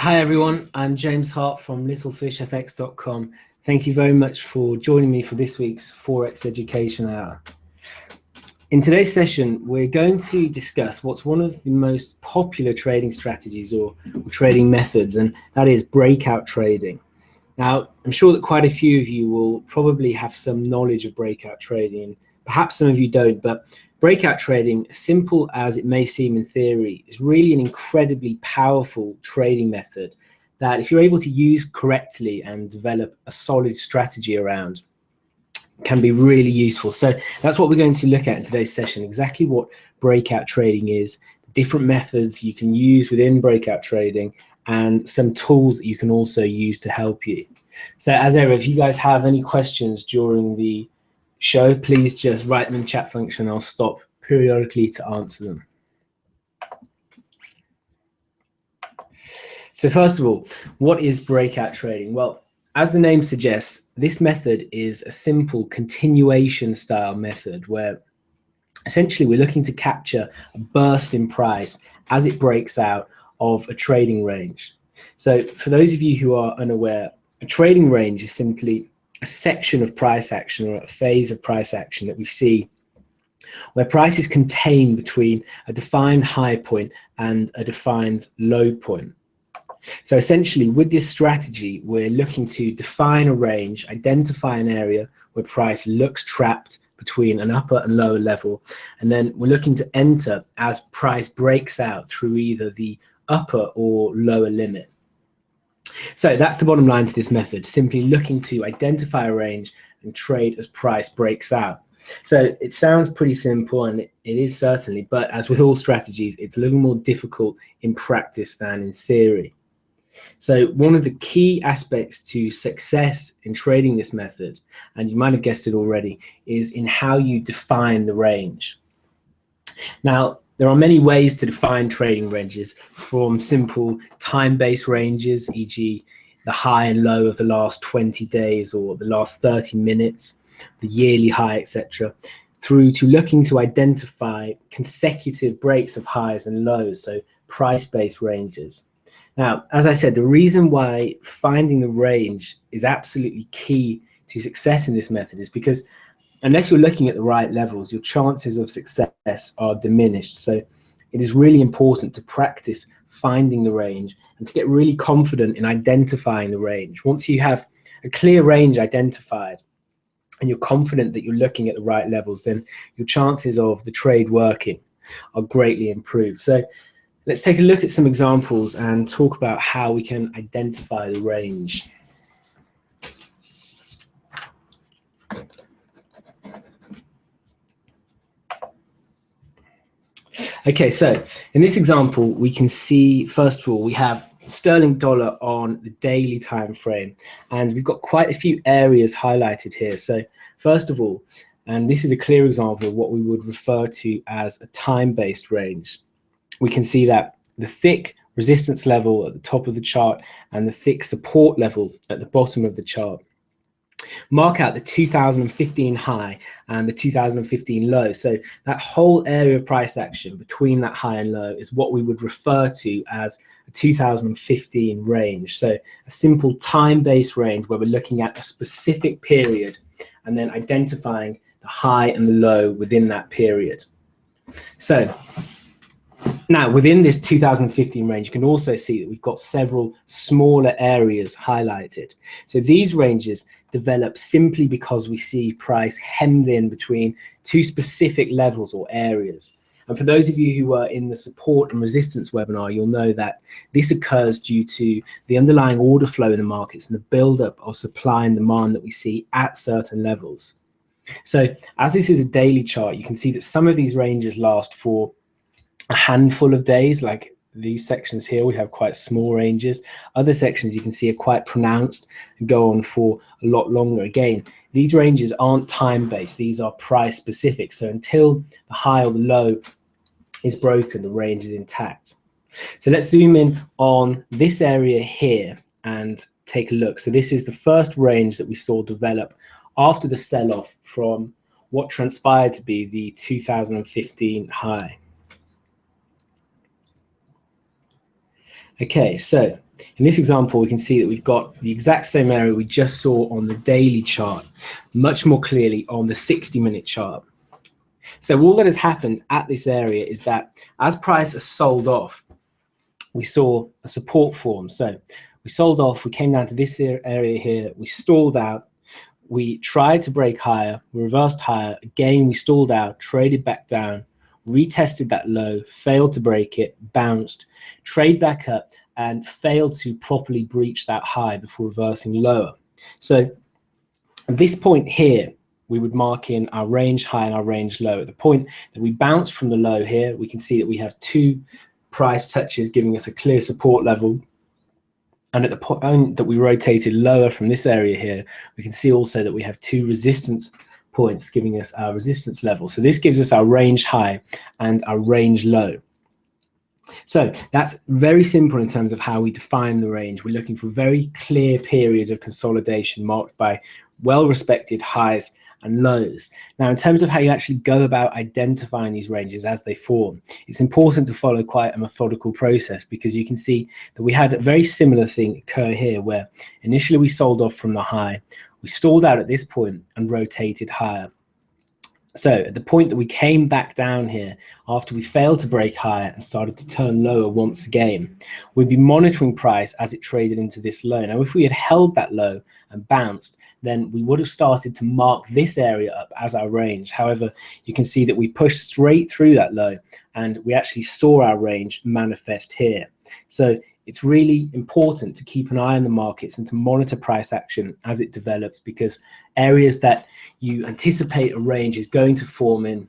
Hi everyone, I'm James Harte from littlefishfx.com. Thank you very much for joining me for this week's Forex Education Hour. In today's session, we're going to discuss what's one of the most popular trading strategies or trading methods, and that is breakout trading. Now, I'm sure that quite a few of you will probably have some knowledge of breakout trading. Perhaps some of you don't, but breakout trading, as simple as it may seem in theory, is really an incredibly powerful trading method that if you're able to use correctly and develop a solid strategy around, can be really useful. So that's what we're going to look at in today's session, exactly what breakout trading is, the different methods you can use within breakout trading, and some tools that you can also use to help you. So as ever, if you guys have any questions during the show, please just write them in the chat function. I'll stop periodically to answer them. So first of all, what is breakout trading? Well, as the name suggests, this method is a simple continuation style method where essentially we're looking to capture a burst in price as it breaks out of a trading range. So for those of you who are unaware, a trading range is simply a section of price action or a phase of price action that we see where price is contained between a defined high point and a defined low point. So essentially with this strategy, we're looking to define a range, identify an area where price looks trapped between an upper and lower level, and then we're looking to enter as price breaks out through either the upper or lower limit. So that's the bottom line to this method, simply looking to identify a range and trade as price breaks out. So it sounds pretty simple, and it is certainly, but as with all strategies, it's a little more difficult in practice than in theory. So one of the key aspects to success in trading this method, and you might have guessed it already, is in how you define the range. Now, there are many ways to define trading ranges, from simple time-based ranges, e.g. the high and low of the last 20 days or the last 30 minutes, the yearly high, etc., through to looking to identify consecutive breaks of highs and lows, so price-based ranges. Now, as I said, the reason why finding the range is absolutely key to success in this method is because unless you're looking at the right levels, your chances of success are diminished. So it is really important to practice finding the range and to get really confident in identifying the range. Once you have a clear range identified and you're confident that you're looking at the right levels, then your chances of the trade working are greatly improved. So let's take a look at some examples and talk about how we can identify the range. Okay, so in this example, we can see, first of all, we have sterling dollar on the daily time frame, and we've got quite a few areas highlighted here. So first of all, and this is a clear example of what we would refer to as a time-based range. We can see that the thick resistance level at the top of the chart and the thick support level at the bottom of the chart mark out the 2015 high and the 2015 low. So that whole area of price action between that high and low is what we would refer to as a 2015 range. So a simple time-based range where we're looking at a specific period and then identifying the high and the low within that period. So now, within this 2015 range, you can also see that we've got several smaller areas highlighted. So these ranges develop simply because we see price hemmed in between two specific levels or areas. And for those of you who were in the support and resistance webinar, you'll know that this occurs due to the underlying order flow in the markets and the buildup of supply and demand that we see at certain levels. So as this is a daily chart, you can see that some of these ranges last for a handful of days. Like these sections here, we have quite small ranges. Other sections you can see are quite pronounced and go on for a lot longer. Again, these ranges aren't time-based, these are price specific. So until the high or the low is broken, the range is intact. So let's zoom in on this area here and take a look. So this is the first range that we saw develop after the sell-off from what transpired to be the 2015 high. Okay, so in this example, we can see that we've got the exact same area we just saw on the daily chart, much more clearly on the 60-minute chart. So all that has happened at this area is that as price has sold off, we saw a support form. So we sold off, we came down to this area here, we stalled out, we tried to break higher, we reversed higher, again we stalled out, traded back down, retested that low, failed to break it, bounced, trade back up, and failed to properly breach that high before reversing lower. So at this point here, we would mark in our range high and our range low. At the point that we bounce from the low here, we can see that we have two price touches giving us a clear support level. And at the point that we rotated lower from this area here, we can see also that we have two resistance points giving us our resistance level. So this gives us our range high and our range low. So that's very simple in terms of how we define the range. We're looking for very clear periods of consolidation marked by well-respected highs and lows. Now, in terms of how you actually go about identifying these ranges as they form, it's important to follow quite a methodical process, because you can see that we had a very similar thing occur here, where initially we sold off from the high, we stalled out at this point and rotated higher. So at the point that we came back down here, after we failed to break higher and started to turn lower once again, we'd be monitoring price as it traded into this low. Now, if we had held that low and bounced, then we would have started to mark this area up as our range. However, you can see that we pushed straight through that low and we actually saw our range manifest here. So it's really important to keep an eye on the markets and to monitor price action as it develops, because areas that you anticipate a range is going to form in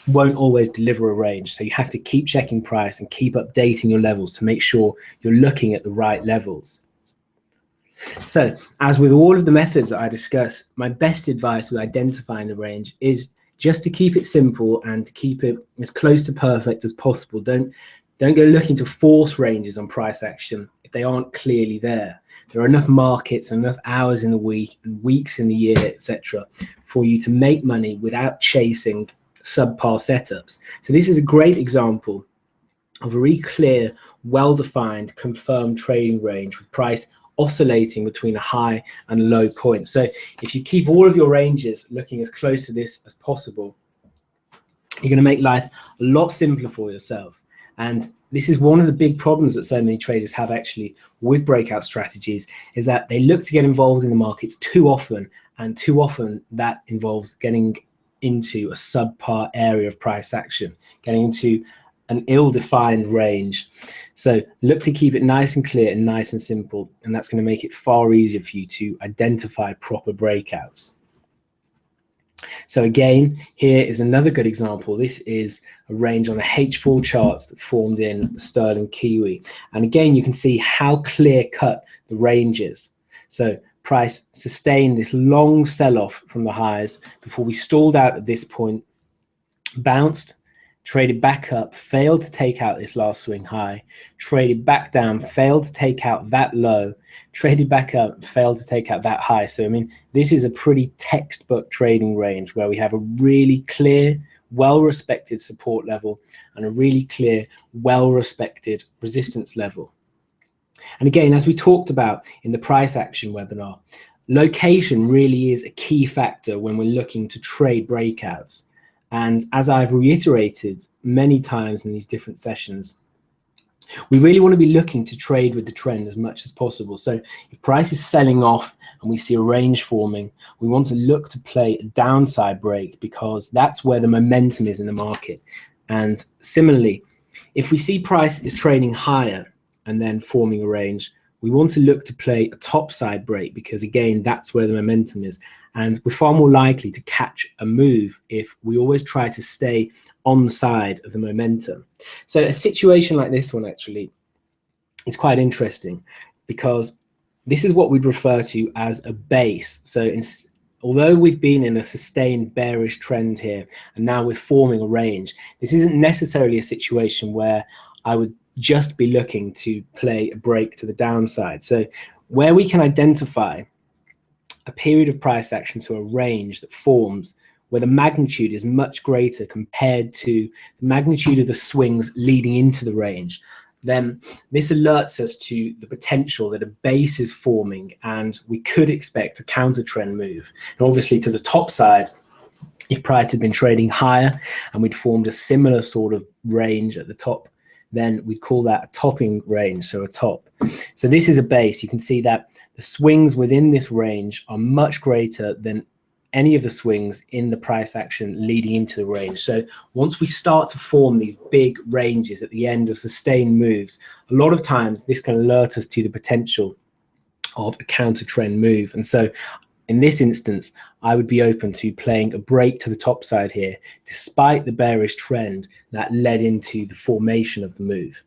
won't always deliver a range. So you have to keep checking price and keep updating your levels to make sure you're looking at the right levels. So as with all of the methods that I discuss, my best advice with identifying the range is just to keep it simple and to keep it as close to perfect as possible. Don't go looking to force ranges on price action if they aren't clearly there. There are enough markets, enough hours in the week and weeks in the year, etc., for you to make money without chasing subpar setups. So this is a great example of a really clear, well-defined, confirmed trading range with price oscillating between a high and a low point. So if you keep all of your ranges looking as close to this as possible, you're going to make life a lot simpler for yourself. And this is one of the big problems that so many traders have actually with breakout strategies, is that they look to get involved in the markets too often, and too often that involves getting into a subpar area of price action, getting into an ill-defined range. So look to keep it nice and clear and nice and simple, and that's going to make it far easier for you to identify proper breakouts. So again, here is another good example. This is a range on a H4 charts that formed in sterling Kiwi. And again, you can see how clear cut the range is. So price sustained this long sell-off from the highs before we stalled out at this point, bounced, traded back up, failed to take out this last swing high, traded back down, failed to take out that low, traded back up, failed to take out that high. So, I mean, this is a pretty textbook trading range where we have a really clear, well-respected support level and a really clear, well-respected resistance level. And again, as we talked about in the price action webinar, location really is a key factor when we're looking to trade breakouts. And as I've reiterated many times in these different sessions, we really want to be looking to trade with the trend as much as possible. So if price is selling off and we see a range forming, we want to look to play a downside break, because that's where the momentum is in the market. And similarly, if we see price is trading higher and then forming a range, we want to look to play a topside break, because again, that's where the momentum is. And we're far more likely to catch a move if we always try to stay on the side of the momentum. So a situation like this one actually is quite interesting, because this is what we'd refer to as a base. So although we've been in a sustained bearish trend here and now we're forming a range, this isn't necessarily a situation where I would just be looking to play a break to the downside. So where we can identify a period of price action to a range that forms where the magnitude is much greater compared to the magnitude of the swings leading into the range, then this alerts us to the potential that a base is forming and we could expect a counter trend move. And obviously to the top side, if price had been trading higher and we'd formed a similar sort of range at the top, then we'd call that a topping range, so a top. So this is a base. You can see that the swings within this range are much greater than any of the swings in the price action leading into the range. So once we start to form these big ranges at the end of sustained moves, a lot of times this can alert us to the potential of a counter trend move. And so in this instance, I would be open to playing a break to the top side here, despite the bearish trend that led into the formation of the move.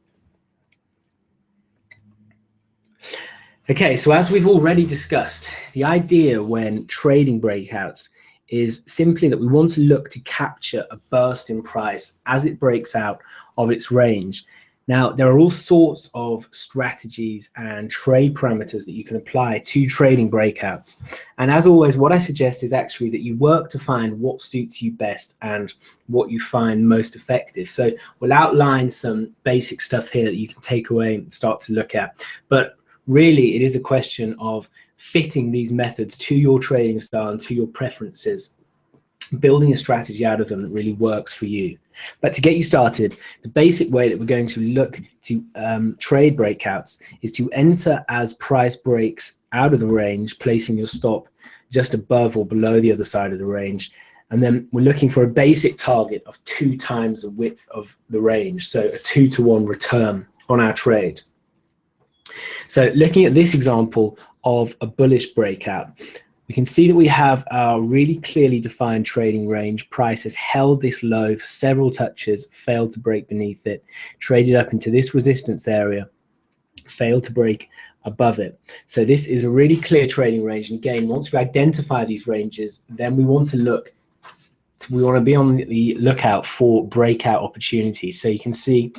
Okay, so as we've already discussed, the idea when trading breakouts is simply that we want to look to capture a burst in price as it breaks out of its range. Now, there are all sorts of strategies and trade parameters that you can apply to trading breakouts. And as always, what I suggest is actually that you work to find what suits you best and what you find most effective. So we'll outline some basic stuff here that you can take away and start to look at. But really, it is a question of fitting these methods to your trading style and to your preferences, building a strategy out of them that really works for you. But to get you started, the basic way that we're going to look to trade breakouts is to enter as price breaks out of the range, placing your stop just above or below the other side of the range. And then we're looking for a basic target of 2 times the width of the range, so a 2-to-1 return on our trade. So looking at this example of a bullish breakout, we can see that we have our really clearly defined trading range. Price has held this low for several touches, failed to break beneath it, traded up into this resistance area, failed to break above it. So this is a really clear trading range. And again, once we identify these ranges, then we want to be on the lookout for breakout opportunities. So you can see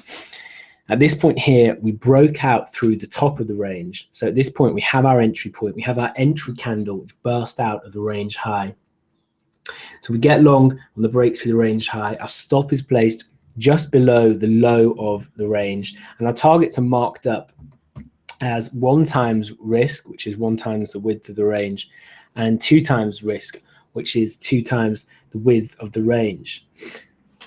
at this point here, we broke out through the top of the range. So at this point, we have our entry point. We have our entry candle, which burst out of the range high. So we get long on the break through the range high. Our stop is placed just below the low of the range. And our targets are marked up as 1 times risk, which is 1 times the width of the range, and 2 times risk, which is 2 times the width of the range.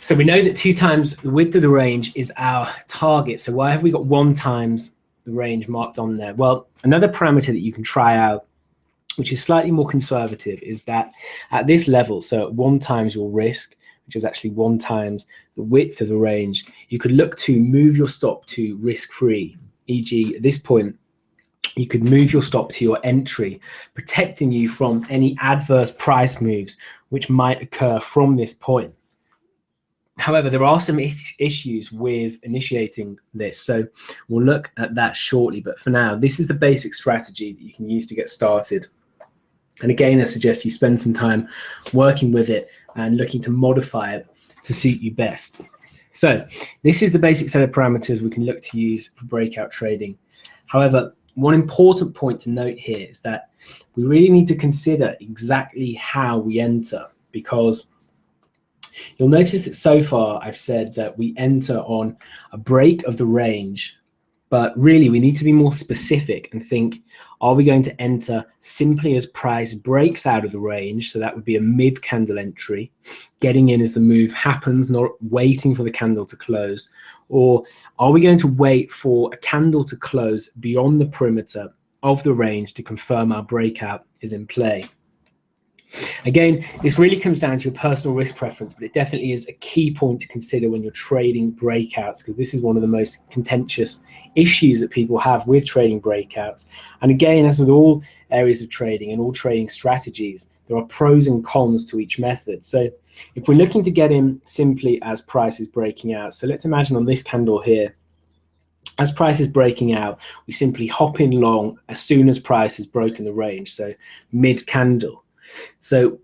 So we know that 2 times the width of the range is our target. So why have we got 1 times the range marked on there? Well, another parameter that you can try out, which is slightly more conservative, is that at this level, so at 1 times your risk, which is actually 1 times the width of the range, you could look to move your stop to risk-free. E.g., at this point, you could move your stop to your entry, protecting you from any adverse price moves which might occur from this point. However, there are some issues with initiating this, so we'll look at that shortly. But for now, this is the basic strategy that you can use to get started. And again, I suggest you spend some time working with it and looking to modify it to suit you best. So this is the basic set of parameters we can look to use for breakout trading. However, one important point to note here is that we really need to consider exactly how we enter, because you'll notice that so far I've said that we enter on a break of the range, but really we need to be more specific and think, are we going to enter simply as price breaks out of the range? So that would be a mid-candle entry, getting in as the move happens, not waiting for the candle to close. Or are we going to wait for a candle to close beyond the perimeter of the range to confirm our breakout is in play? Again, this really comes down to your personal risk preference, but it definitely is a key point to consider when you're trading breakouts, because this is one of the most contentious issues that people have with trading breakouts. And again, as with all areas of trading and all trading strategies, there are pros and cons to each method. So if we're looking to get in simply as price is breaking out, so let's imagine on this candle here, as price is breaking out, we simply hop in long as soon as price has broken the range, so mid-candle. So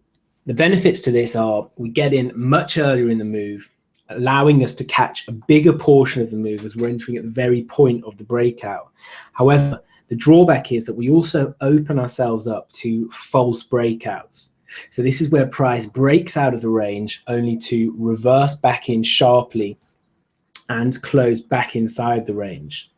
the benefits to this are we get in much earlier in the move, allowing us to catch a bigger portion of the move as we're entering at the very point of the breakout. However, the drawback is that we also open ourselves up to false breakouts. So this is where price breaks out of the range only to reverse back in sharply and close back inside the range.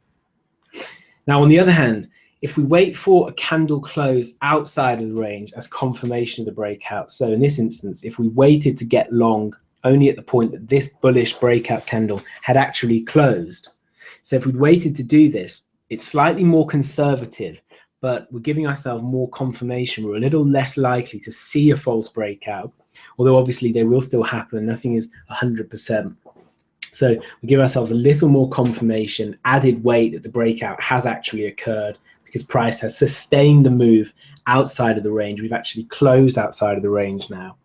Now, on the other hand, if we wait for a candle close outside of the range as confirmation of the breakout, so in this instance, if we waited to get long only at the point that this bullish breakout candle had actually closed, so if we'd waited to do this, it's slightly more conservative, but we're giving ourselves more confirmation. We're a little less likely to see a false breakout, although obviously they will still happen. Nothing is 100%. So we give ourselves a little more confirmation, added weight that the breakout has actually occurred because price has sustained the move outside of the range. We've actually closed outside of the range now.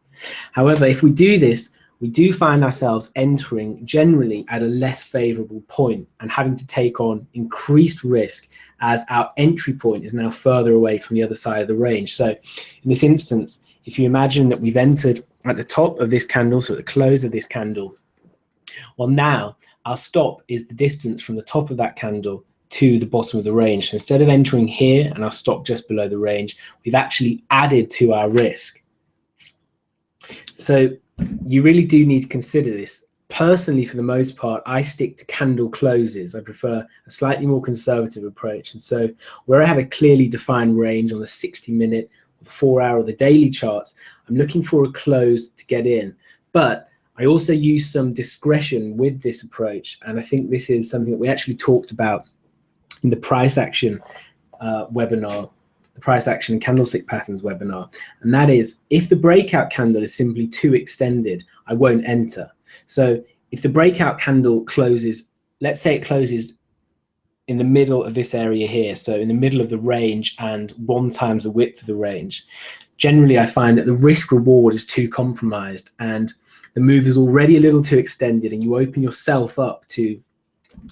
However, if we do this, we do find ourselves entering generally at a less favorable point and having to take on increased risk as our entry point is now further away from the other side of the range. So in this instance, if you imagine that we've entered at the top of this candle, so at the close of this candle, well, now our stop is the distance from the top of that candle to the bottom of the range. So instead of entering here and our stop just below the range, we've actually added to our risk. So you really do need to consider this. Personally, for the most part, I stick to candle closes. I prefer a slightly more conservative approach. And so where I have a clearly defined range on the 60-minute, the 4-hour, or the daily charts, I'm looking for a close to get in. But I also use some discretion with this approach. And I think this is something that we actually talked about in the price action webinar, the price action and candlestick patterns webinar. And that is, if the breakout candle is simply too extended, I won't enter. So if the breakout candle closes, let's say it closes in the middle of this area here, so in the middle of the range and 1 times the width of the range, generally I find that the risk reward is too compromised and the move is already a little too extended, and you open yourself up to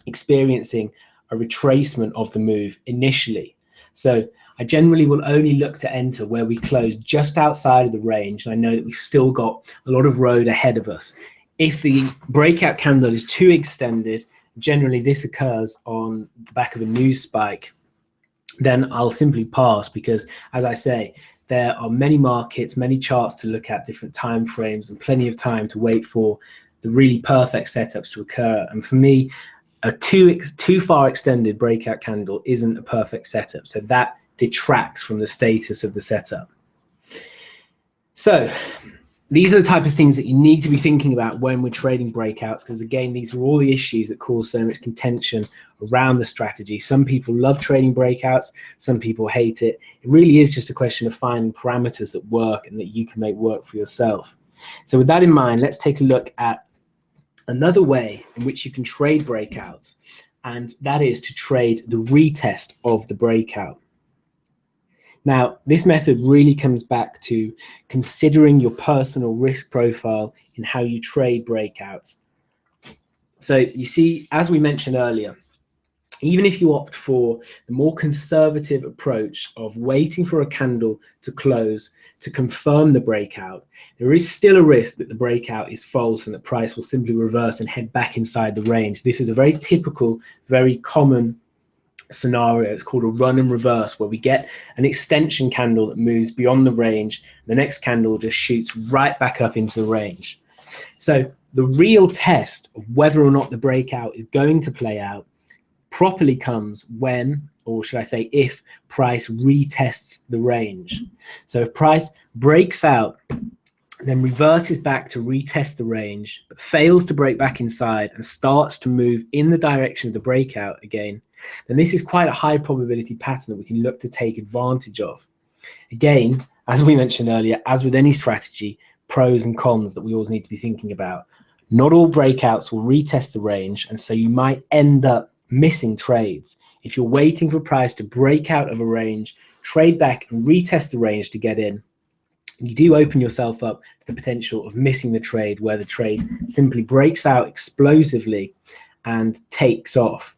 experiencing a retracement of the move initially. So I generally will only look to enter where we close just outside of the range, and I know that we've still got a lot of road ahead of us. If the breakout candle is too extended, generally this occurs on the back of a news spike, then I'll simply pass because, as I say, there are many markets, many charts to look at, different time frames, and plenty of time to wait for the really perfect setups to occur. And for me, a too far extended breakout candle isn't a perfect setup. So that detracts from the status of the setup. So these are the type of things that you need to be thinking about when we're trading breakouts, because again, these are all the issues that cause so much contention around the strategy. Some people love trading breakouts, some people hate it. It really is just a question of finding parameters that work and that you can make work for yourself. So with that in mind, let's take a look at another way in which you can trade breakouts, and that is to trade the retest of the breakout. Now, this method really comes back to considering your personal risk profile in how you trade breakouts. So you see, as we mentioned earlier, even if you opt for the more conservative approach of waiting for a candle to close to confirm the breakout, there is still a risk that the breakout is false and the price will simply reverse and head back inside the range. This is a very typical, very common scenario. It's called a run and reverse, where we get an extension candle that moves beyond the range. The next candle just shoots right back up into the range. So the real test of whether or not the breakout is going to play out properly comes when, or should I say if, price retests the range. So if price breaks out, then reverses back to retest the range, but fails to break back inside and starts to move in the direction of the breakout again, then this is quite a high probability pattern that we can look to take advantage of. Again, as we mentioned earlier, as with any strategy, pros and cons that we always need to be thinking about. Not all breakouts will retest the range, and so you might end up missing trades. If you're waiting for price to break out of a range, trade back and retest the range to get in, you do open yourself up to the potential of missing the trade, where the trade simply breaks out explosively and takes off.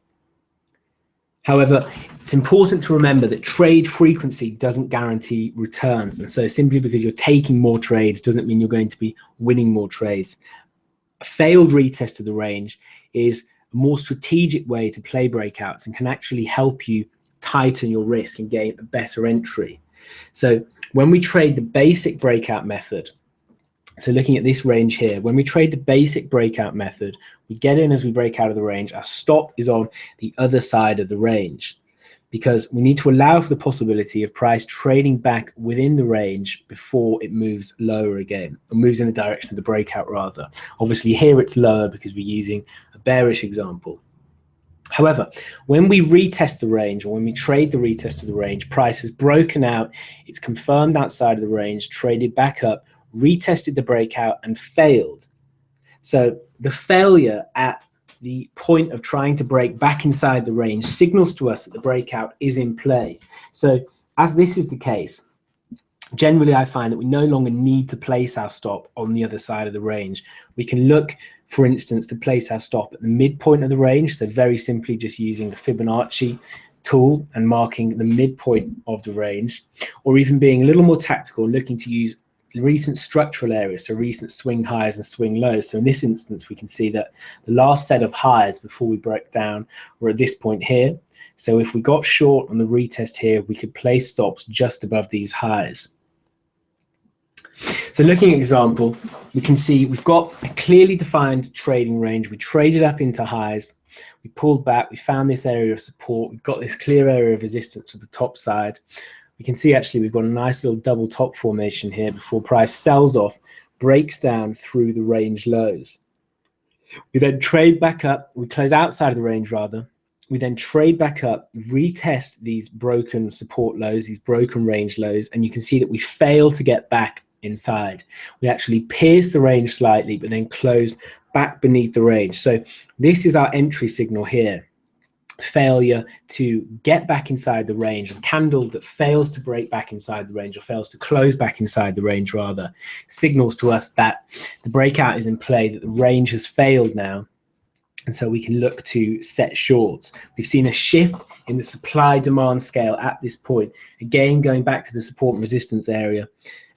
However, it's important to remember that trade frequency doesn't guarantee returns. And so simply because you're taking more trades doesn't mean you're going to be winning more trades. A failed retest of the range is a more strategic way to play breakouts and can actually help you tighten your risk and gain a better entry. So when we trade the basic breakout method, So looking at this range here, when we trade the basic breakout method, we get in as we break out of the range. Our stop is on the other side of the range, because we need to allow for the possibility of price trading back within the range before it moves lower again, or moves in the direction of the breakout rather. Obviously here it's lower because we're using a bearish example. However, when we retest the range, or when we trade the retest of the range, price has broken out, it's confirmed outside of the range, traded back up, retested the breakout and failed. So the failure at the point of trying to break back inside the range signals to us that the breakout is in play. So as this is the case, generally I find that we no longer need to place our stop on the other side of the range. We can look, for instance, to place our stop at the midpoint of the range. So very simply just using the Fibonacci tool and marking the midpoint of the range, or even being a little more tactical, looking to use recent structural areas, so recent swing highs and swing lows. So in this instance, we can see that the last set of highs before we break down were at this point here. So if we got short on the retest here, we could place stops just above these highs. So looking at example, we can see we've got a clearly defined trading range. We traded up into highs, we pulled back, we found this area of support, we've got this clear area of resistance to the top side. We can see actually we've got a nice little double top formation here before price sells off, breaks down through the range lows. We then trade back up, we close outside of the range rather. We then trade back up, retest these broken support lows, these broken range lows, and you can see that we fail to get back inside. We actually pierce the range slightly, but then close back beneath the range. So this is our entry signal here. Failure to get back inside the range, a candle that fails to break back inside the range, or fails to close back inside the range rather, signals to us that the breakout is in play, that the range has failed now, and so we can look to set shorts. We've seen a shift in the supply demand scale at this point, again going back to the support and resistance area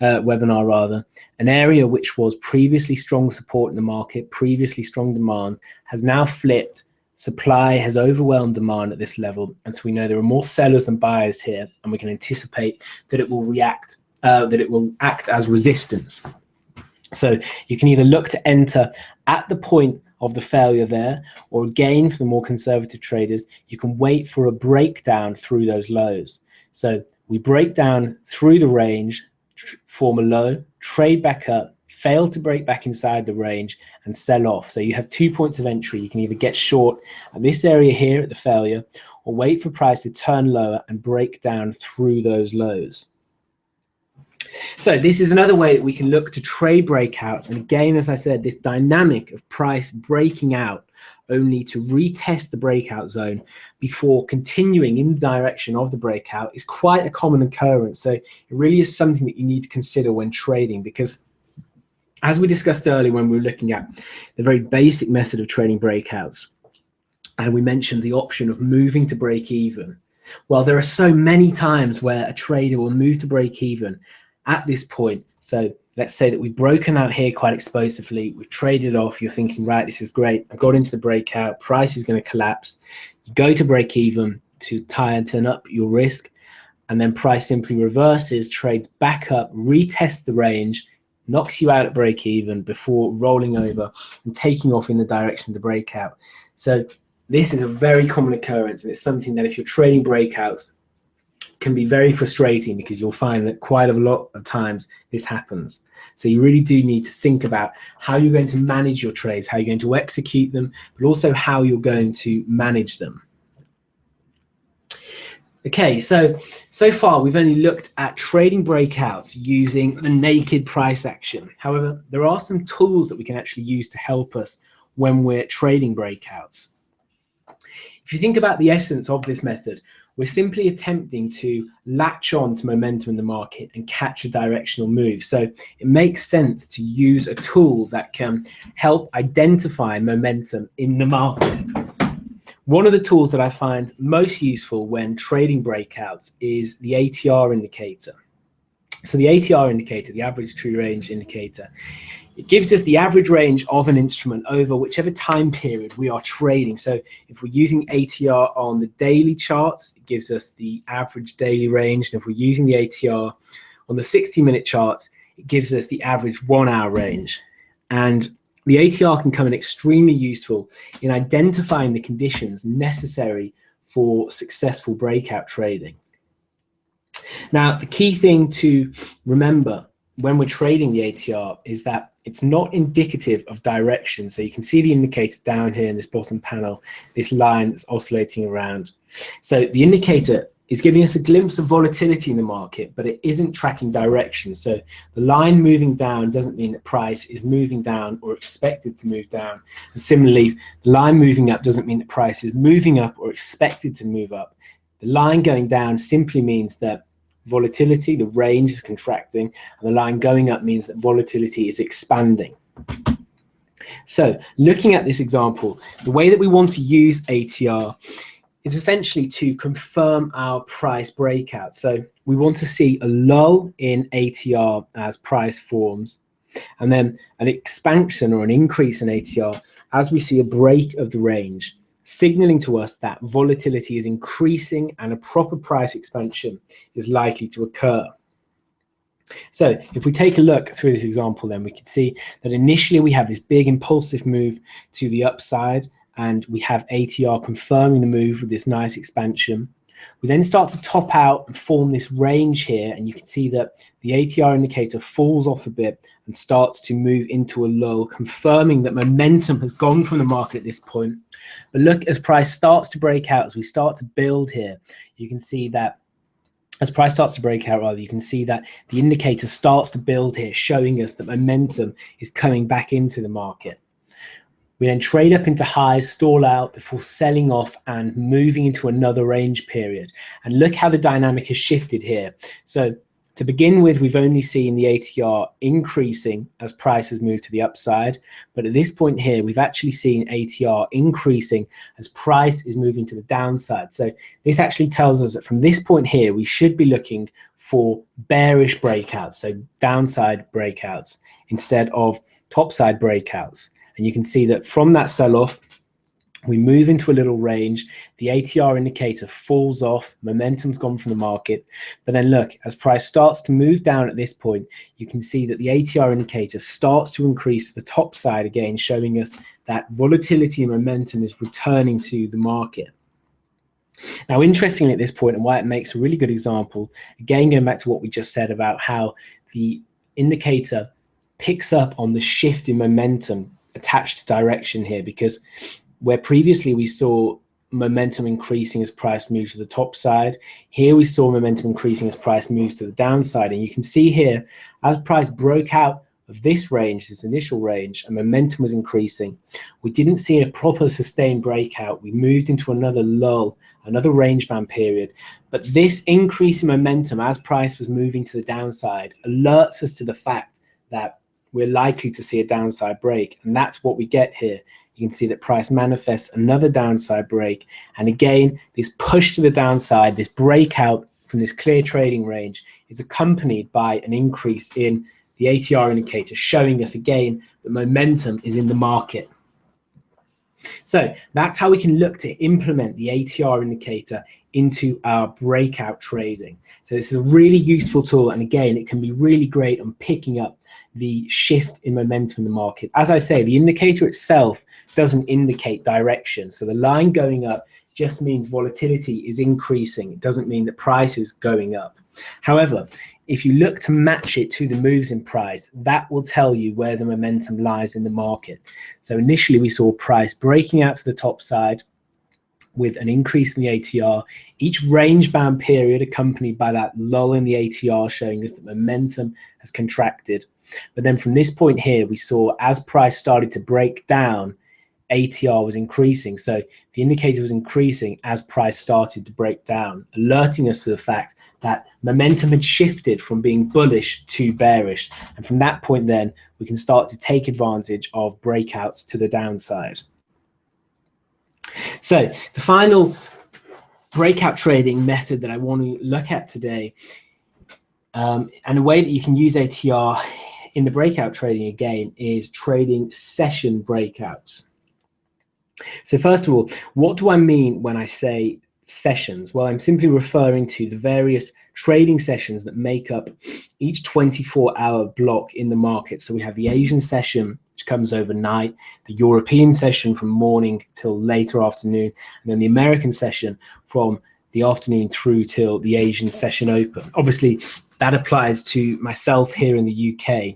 webinar rather, an area which was previously strong support in the market, previously strong demand, has now flipped. Supply has overwhelmed demand at this level, and so we know there are more sellers than buyers here, and we can anticipate that it will react, that it will act as resistance. So you can either look to enter at the point of the failure there, or again for the more conservative traders, you can wait for a breakdown through those lows. So we break down through the range, form a low, trade back up, fail to break back inside the range and sell off. So you have 2 points of entry. You can either get short at this area here at the failure, or wait for price to turn lower and break down through those lows. So this is another way that we can look to trade breakouts. And again, as I said, this dynamic of price breaking out only to retest the breakout zone before continuing in the direction of the breakout is quite a common occurrence. So it really is something that you need to consider when trading, because as we discussed earlier when we were looking at the very basic method of trading breakouts, and we mentioned the option of moving to break even. Well, there are so many times where a trader will move to break even at this point. So let's say that we've broken out here quite explosively, we've traded off, you're thinking, right, this is great, I've got into the breakout, price is going to collapse. You go to break even to try and turn up your risk, and then price simply reverses, trades back up, retests the range, knocks you out at break even before rolling over and taking off in the direction of the breakout. So this is a very common occurrence, and it's something that if you're trading breakouts can be very frustrating, because you'll find that quite a lot of times this happens. So you really do need to think about how you're going to manage your trades, how you're going to execute them, but also how you're going to manage them. Okay, so far we've only looked at trading breakouts using the naked price action. However, there are some tools that we can actually use to help us when we're trading breakouts. If you think about the essence of this method, we're simply attempting to latch on to momentum in the market and catch a directional move. So it makes sense to use a tool that can help identify momentum in the market. One of the tools that I find most useful when trading breakouts is the ATR indicator. So the ATR indicator, the average true range indicator, it gives us the average range of an instrument over whichever time period we are trading. So if we're using ATR on the daily charts, it gives us the average daily range. And if we're using the ATR on the 60-minute charts, it gives us the average 1 hour range. And the ATR can come in extremely useful in identifying the conditions necessary for successful breakout trading. Now, the key thing to remember when we're trading the ATR is that it's not indicative of direction. So you can see the indicator down here in this bottom panel, this line that's oscillating around. So the indicator is giving us a glimpse of volatility in the market, but it isn't tracking direction. So the line moving down doesn't mean that price is moving down or expected to move down. And similarly, the line moving up doesn't mean that price is moving up or expected to move up. The line going down simply means that volatility, the range, is contracting, and the line going up means that volatility is expanding. So looking at this example, the way that we want to use ATR is essentially to confirm our price breakout. So we want to see a lull in ATR as price forms, and then an expansion or an increase in ATR as we see a break of the range, signaling to us that volatility is increasing and a proper price expansion is likely to occur. So if we take a look through this example, then we can see that initially we have this big impulsive move to the upside, and we have ATR confirming the move with this nice expansion. We then start to top out and form this range here, and you can see that the ATR indicator falls off a bit and starts to move into a lull, confirming that momentum has gone from the market at this point. But look, as price starts to break out, as we start to build here, you can see that as price starts to break out, rather, you can see that the indicator starts to build here, showing us that momentum is coming back into the market. We then trade up into highs, stall out before selling off and moving into another range period. And look how the dynamic has shifted here. So to begin with, we've only seen the ATR increasing as price has moved to the upside. But at this point here, we've actually seen ATR increasing as price is moving to the downside. So this actually tells us that from this point here, we should be looking for bearish breakouts, so downside breakouts, instead of topside breakouts. And you can see that from that sell-off, we move into a little range. The ATR indicator falls off. Momentum's gone from the market. But then look, as price starts to move down at this point, you can see that the ATR indicator starts to increase the top side again, showing us that volatility and momentum is returning to the market. Now, interestingly at this point, and why it makes a really good example, again, going back to what we just said about how the indicator picks up on the shift in momentum attached to direction here, because where previously we saw momentum increasing as price moves to the top side, here we saw momentum increasing as price moves to the downside. And you can see here, as price broke out of this range, this initial range, and momentum was increasing, we didn't see a proper sustained breakout. We moved into another lull, another range band period. But this increase in momentum as price was moving to the downside alerts us to the fact that we're likely to see a downside break. And that's what we get here. You can see that price manifests another downside break. And again, this push to the downside, this breakout from this clear trading range, is accompanied by an increase in the ATR indicator, showing us again that momentum is in the market. So that's how we can look to implement the ATR indicator into our breakout trading. So this is a really useful tool. And again, it can be really great on picking up the shift in momentum in the market. As I say, the indicator itself doesn't indicate direction. So the line going up just means volatility is increasing. It doesn't mean that price is going up. However, if you look to match it to the moves in price, that will tell you where the momentum lies in the market. So initially we saw price breaking out to the top side with an increase in the ATR, each range bound period accompanied by that lull in the ATR, showing us that momentum has contracted. But then from this point here, we saw as price started to break down, ATR was increasing. So the indicator was increasing as price started to break down, alerting us to the fact that momentum had shifted from being bullish to bearish. And from that point then, we can start to take advantage of breakouts to the downside. So the final breakout trading method that I want to look at today, and a way that you can use ATR in the breakout trading again, is trading session breakouts. So first of all, what do I mean when I say sessions? Well, I'm simply referring to the various trading sessions that make up each 24-hour block in the market. So we have the Asian session, which comes overnight, the European session from morning till later afternoon, and then the American session from the afternoon through till the Asian session open. Obviously, that applies to myself here in the UK.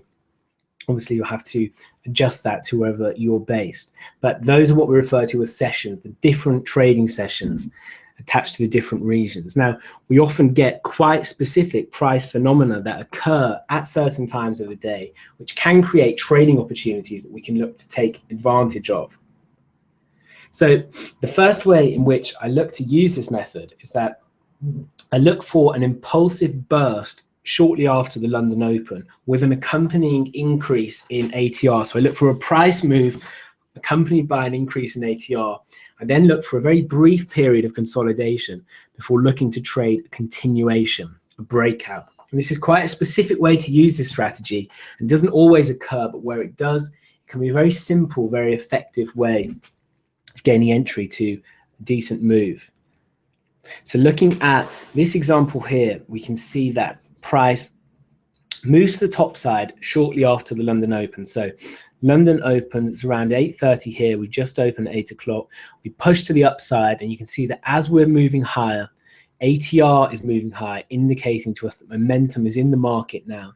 Obviously, you'll have to adjust that to wherever you're based. But those are what we refer to as sessions, the different trading sessions attached to the different regions. Now, we often get quite specific price phenomena that occur at certain times of the day, which can create trading opportunities that we can look to take advantage of. So the first way in which I look to use this method is that I look for an impulsive burst shortly after the London Open with an accompanying increase in ATR. So I look for a price move accompanied by an increase in ATR. I then look for a very brief period of consolidation before looking to trade a continuation, a breakout. And this is quite a specific way to use this strategy. It doesn't always occur, but where it does, it can be a very simple, very effective way of gaining entry to a decent move. So looking at this example here, we can see that price moves to the top side shortly after the London Open. So London Open, it's around 8:30 here. We just opened at 8 o'clock. We push to the upside, and you can see that as we're moving higher, ATR is moving high, indicating to us that momentum is in the market now.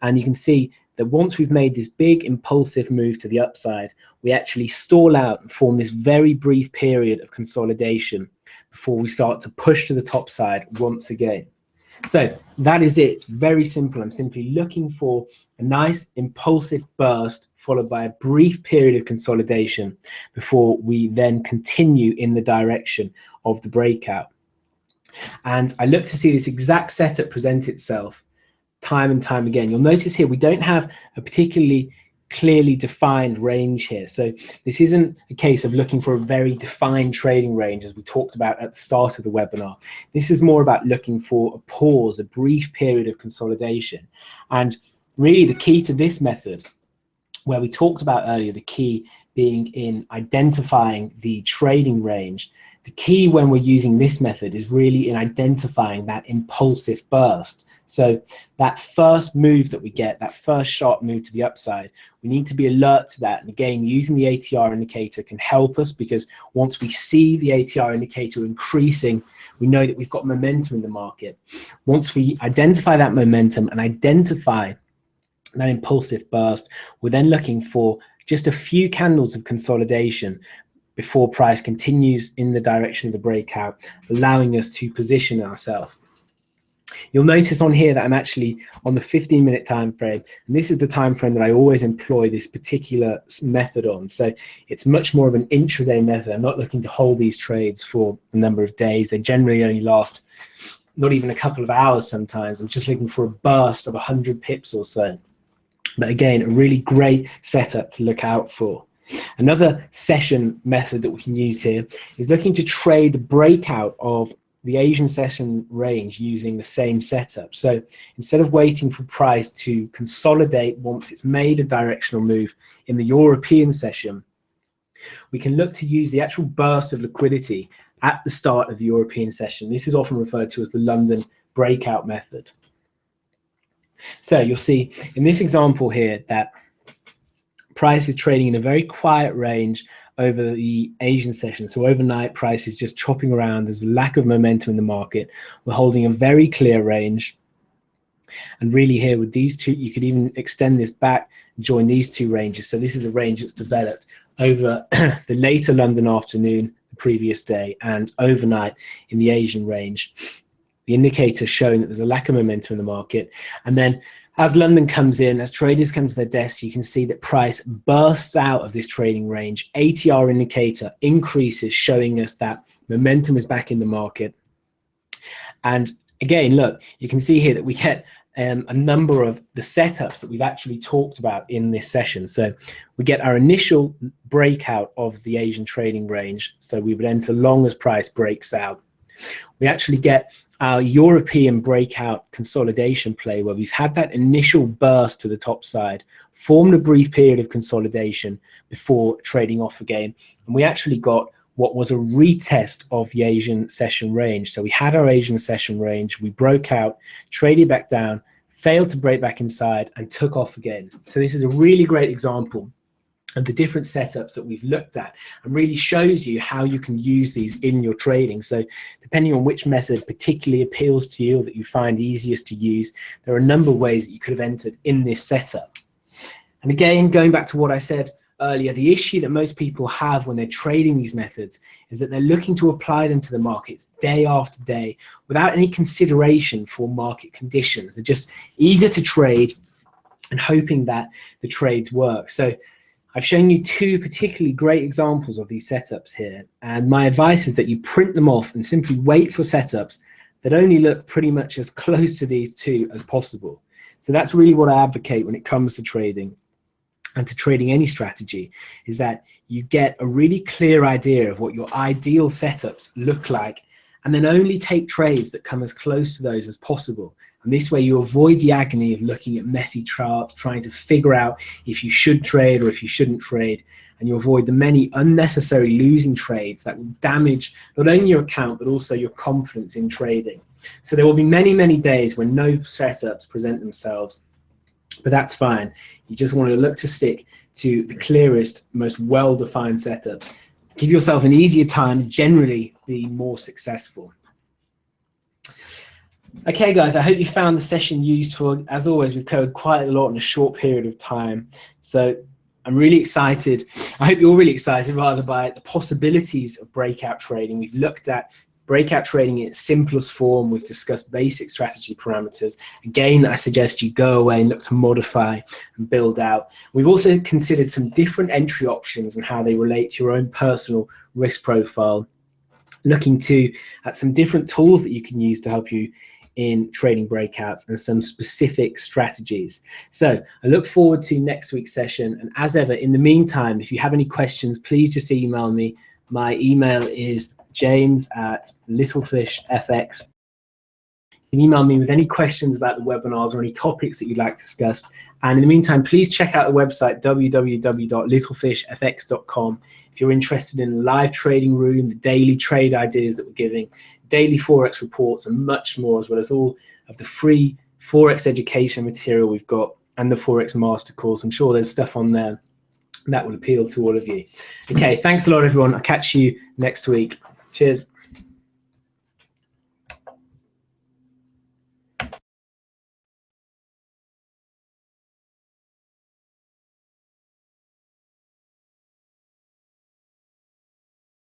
And you can see that once we've made this big impulsive move to the upside, we actually stall out and form this very brief period of consolidation before we start to push to the top side once again. So that is it. It's very simple. I'm simply looking for a nice impulsive burst followed by a brief period of consolidation before we then continue in the direction of the breakout. And I look to see this exact setup present itself time and time again. You'll notice here we don't have a particularly clearly defined range here. So this isn't a case of looking for a very defined trading range as we talked about at the start of the webinar. This is more about looking for a pause, a brief period of consolidation. And really the key to this method, where we talked about earlier, the key being in identifying the trading range, the key when we're using this method is really in identifying that impulsive burst. So that first move that we get, that first sharp move to the upside, we need to be alert to that. And again, using the ATR indicator can help us, because once we see the ATR indicator increasing, we know that we've got momentum in the market. Once we identify that momentum and identify that impulsive burst, we're then looking for just a few candles of consolidation before price continues in the direction of the breakout, allowing us to position ourselves. You'll notice on here that I'm actually on the 15-minute time frame, and this is the time frame that I always employ this particular method on. So it's much more of an intraday method. I'm not looking to hold these trades for a number of days. They generally only last not even a couple of hours sometimes. I'm just looking for a burst of 100 pips or so. But again, a really great setup to look out for. Another session method that we can use here is looking to trade the breakout of the Asian session range using the same setup. So instead of waiting for price to consolidate once it's made a directional move in the European session, we can look to use the actual burst of liquidity at the start of the European session. This is often referred to as the London breakout method. So you'll see in this example here that price is trading in a very quiet range over the Asian session. So overnight, price is just chopping around. There's a lack of momentum in the market. We're holding a very clear range. And really here with these two, you could even extend this back, join these two ranges. So this is a range that's developed over the later London afternoon, the previous day, and overnight in the Asian range. The indicator showing that there's a lack of momentum in the market. And then as London comes in, as traders come to their desks, you can see that price bursts out of this trading range. ATR indicator increases, showing us that momentum is back in the market. And again, look, you can see here that we get a number of the setups that we've actually talked about in this session. So we get our initial breakout of the Asian trading range. So we would enter long as price breaks out. We actually get our European breakout consolidation play, where we've had that initial burst to the top side, formed a brief period of consolidation before trading off again. And we actually got what was a retest of the Asian session range. So we had our Asian session range, we broke out, traded back down, failed to break back inside, and took off again. So this is a really great example of the different setups that we've looked at, and really shows you how you can use these in your trading. So depending on which method particularly appeals to you or that you find easiest to use, there are a number of ways that you could have entered in this setup. And again, going back to what I said earlier, the issue that most people have when they're trading these methods is that they're looking to apply them to the markets day after day without any consideration for market conditions. They're just eager to trade and hoping that the trades work. So I've shown you two particularly great examples of these setups here, and my advice is that you print them off and simply wait for setups that only look pretty much as close to these two as possible. So that's really what I advocate when it comes to trading and to trading any strategy, is that you get a really clear idea of what your ideal setups look like, and then only take trades that come as close to those as possible. And this way you avoid the agony of looking at messy charts, trying to figure out if you should trade or if you shouldn't trade, and you avoid the many unnecessary losing trades that will damage not only your account but also your confidence in trading. So there will be many, many days when no setups present themselves, but that's fine. You just want to look to stick to the clearest, most well-defined setups. Give yourself an easier time, generally be more successful. Okay, guys, I hope you found the session useful. As always, we've covered quite a lot in a short period of time. So I'm really excited. I hope you're really excited, rather, by the possibilities of breakout trading. We've looked at breakout trading in its simplest form. We've discussed basic strategy parameters. Again, I suggest you go away and look to modify and build out. We've also considered some different entry options and how they relate to your own personal risk profile, looking at some different tools that you can use to help you in trading breakouts and some specific strategies. So I look forward to next week's session. And as ever, in the meantime, if you have any questions, please just email me. My email is james@littlefishfx. You can email me with any questions about the webinars or any topics that you'd like discussed. And in the meantime, please check out the website, www.littlefishfx.com. If you're interested in the live trading room, the daily trade ideas that we're giving, daily Forex reports, and much more, as well as all of the free Forex education material we've got and the Forex Master course. I'm sure there's stuff on there that will appeal to all of you. Okay, thanks a lot, everyone. I'll catch you next week. Cheers.